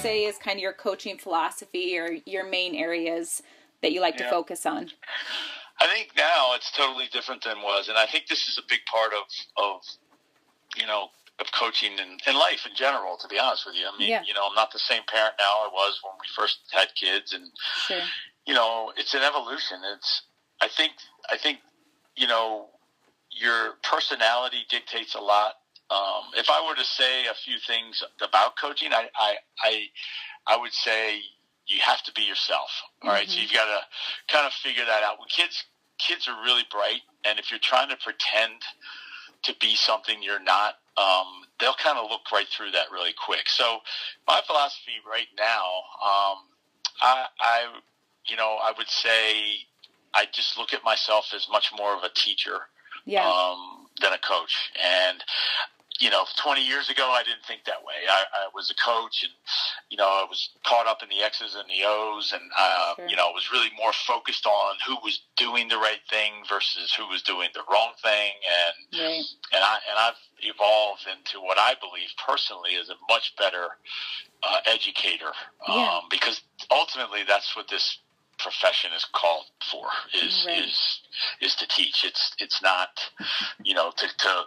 say is kind of your coaching philosophy or your main areas that you like to focus on? I think now it's totally different than was, and I think this is a big part of coaching and life in general, to be honest with you. I mean, I'm not the same parent now I was when we first had kids, and sure. It's an evolution. I think your personality dictates a lot. If I were to say a few things about coaching, I would say you have to be yourself. All right. So you've got to kind of figure that out. When kids are really bright, and if you're trying to pretend to be something you're not, they'll kind of look right through that really quick. So my philosophy right now, I would say I just look at myself as much more of a teacher than a coach. And 20 years ago, I didn't think that way. I was a coach, and I was caught up in the X's and the O's, and was really more focused on who was doing the right thing versus who was doing the wrong thing. And I've evolved into what I believe personally is a much better educator, because ultimately that's what this profession is called for, is to teach. It's not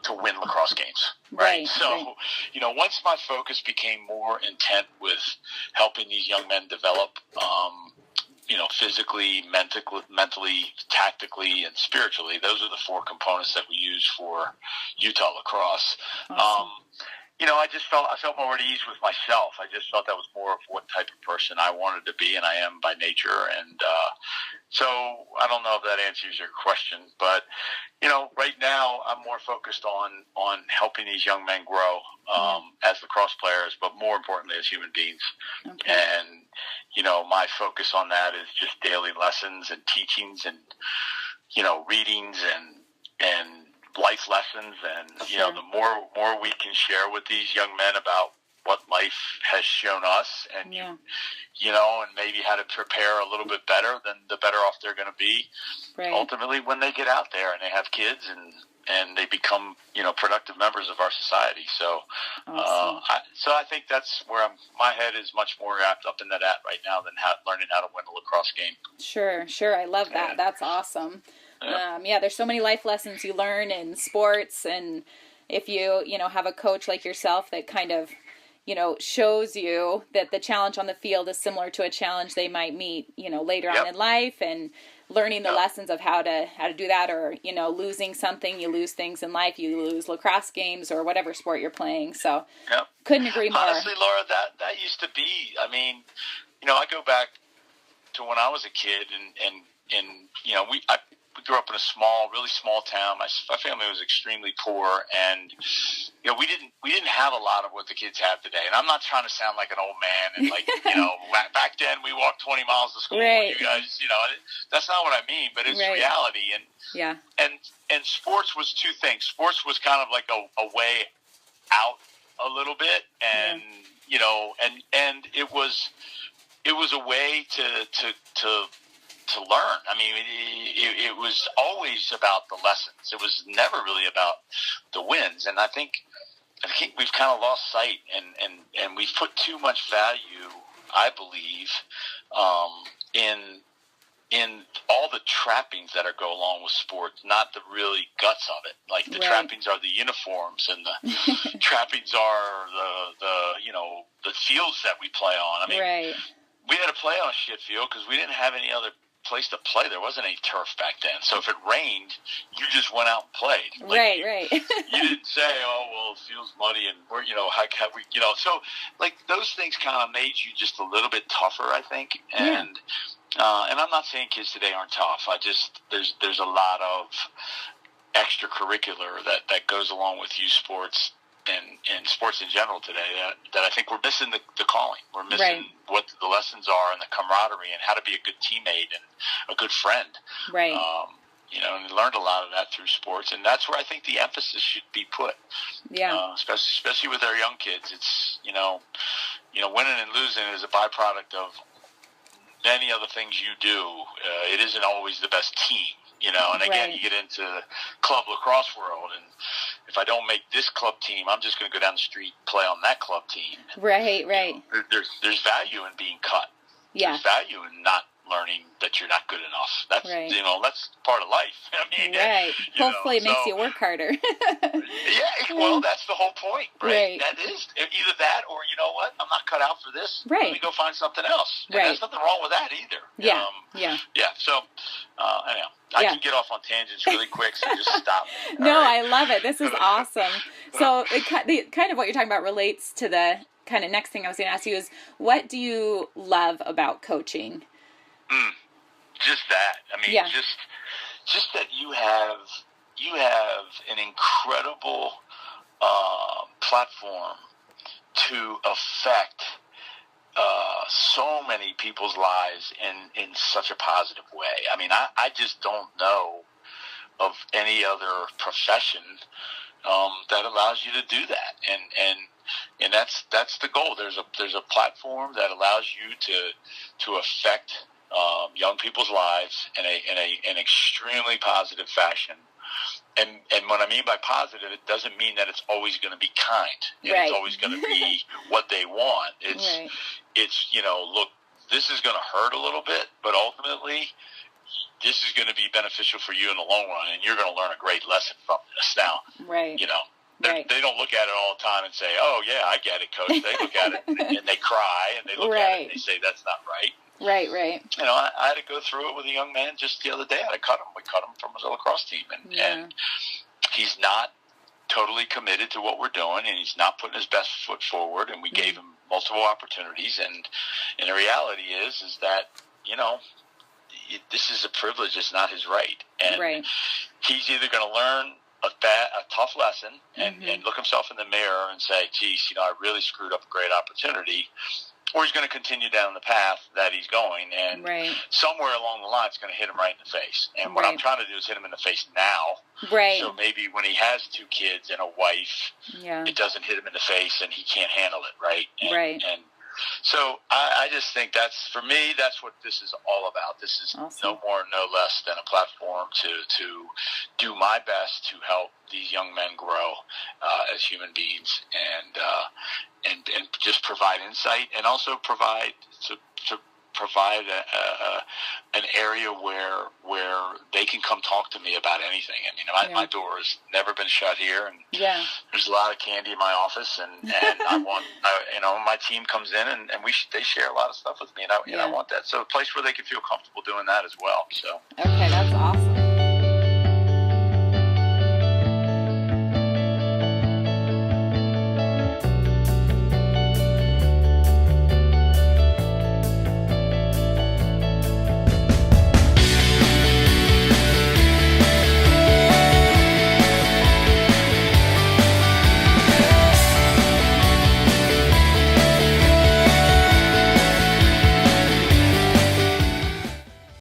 to win lacrosse games, right? So once my focus became more intent with helping these young men develop physically, mentally, tactically, and spiritually, those are the four components that we use for Utah lacrosse. Awesome. I felt more at ease with myself. I just felt that was more of what type of person I wanted to be, and I am by nature. And so I don't know if that answers your question, but right now I'm more focused on helping these young men grow as lacrosse players, but more importantly as human beings. Okay. And my focus on that is just daily lessons and teachings and readings and life lessons, and the more we can share with these young men about what life has shown us, and and maybe how to prepare a little bit better, then the better off they're going to be ultimately when they get out there and they have kids and they become productive members of our society. So awesome. I think that's where my head is much more wrapped up in that right now than learning how to win a lacrosse game. Sure, I love that. That's awesome. There's so many life lessons you learn in sports, and if you have a coach like yourself that kind of shows you that the challenge on the field is similar to a challenge they might meet later on in life, and learning the lessons of how to do that, or losing something, you lose things in life, you lose lacrosse games or whatever sport you're playing. So couldn't agree more. Honestly, Laura, that used to be, I mean, I go back to when I was a kid, and we grew up in a really small town. My family was extremely poor, and we didn't have a lot of what the kids have today. And I'm not trying to sound like an old man, and back then we walked 20 miles to school. Right. You guys, that's not what I mean, but it's reality. And sports was two things. Sports was kind of like a way out a little bit, and and it was a way to learn. I mean, it was always about the lessons. It was never really about the wins. And I think we've kind of lost sight, and we've put too much value, I believe, in all the trappings that go along with sports, not the really guts of it. Like the trappings are the uniforms, and the trappings are the fields that we play on. I mean, we had to play on a shit field because we didn't have any other place to play. There wasn't any turf back then. So if it rained, you just went out and played. Right. You didn't say, oh, well, it feels muddy and we're, how can we, so like those things kind of made you just a little bit tougher, I think. And I'm not saying kids today aren't tough. There's a lot of extracurricular that goes along with youth sports and sports in general today that I think we're missing the calling. We're missing what the lessons are, and the camaraderie, and how to be a good teammate and a good friend. Right. And we learned a lot of that through sports, and that's where I think the emphasis should be put. Yeah. Especially with our young kids. It's winning and losing is a byproduct of many other things you do. It isn't always the best team. And again, you get into the club lacrosse world, and if I don't make this club team, I'm just going to go down the street and play on that club team. Right. There's value in being cut. Yeah. There's value in not learning that you're not good enough. That's that's part of life. Right. Hopefully it makes you work harder. Well, that's the whole point, right? That is either that or, you know what, I'm not cut out for this. Right. Let me go find something else. And there's nothing wrong with that either. Yeah. So, anyhow, I can get off on tangents really quick, so just stop. No, right? I love it. This is awesome. So kind of what you're talking about relates to the kind of next thing I was going to ask you is, what do you love about coaching? Just that. Just that you have an incredible platform to affect so many people's lives in such a positive way. I just don't know of any other profession that allows you to do that, and that's the goal. There's a platform that allows you to affect young people's lives in an extremely positive fashion. And what I mean by positive, it doesn't mean that it's always going to be kind. It's always going to be what they want. It's look, this is going to hurt a little bit, but ultimately, this is going to be beneficial for you in the long run, and you're going to learn a great lesson from this. Now, they don't look at it all the time and say, "Oh yeah, I get it, coach." They look at it and they cry, and they look at it and they say, "That's not right." Right. I had to go through it with a young man just the other day. We cut him from his lacrosse team, and he's not totally committed to what we're doing, and he's not putting his best foot forward. And we gave him multiple opportunities, and the reality is that this is a privilege. It's not his right, and he's either going to learn a tough lesson and look himself in the mirror and say, "Geez, I really screwed up a great opportunity." Or he's going to continue down the path that he's going, and somewhere along the line, it's going to hit him right in the face. And what I'm trying to do is hit him in the face now. Right. So maybe when he has 2 kids and a wife, it doesn't hit him in the face, and he can't handle it, right? And so I just think for me, that's what this is all about. This is no more, no less than a platform to do my best to help these young men grow as human beings, and just provide insight, and also provide an area where they can come talk to me about anything. My door has never been shut here, and there's a lot of candy in my office, and I want my team comes in and they share a lot of stuff with me, and I want that. So a place where they can feel comfortable doing that as well. So okay, that's awesome.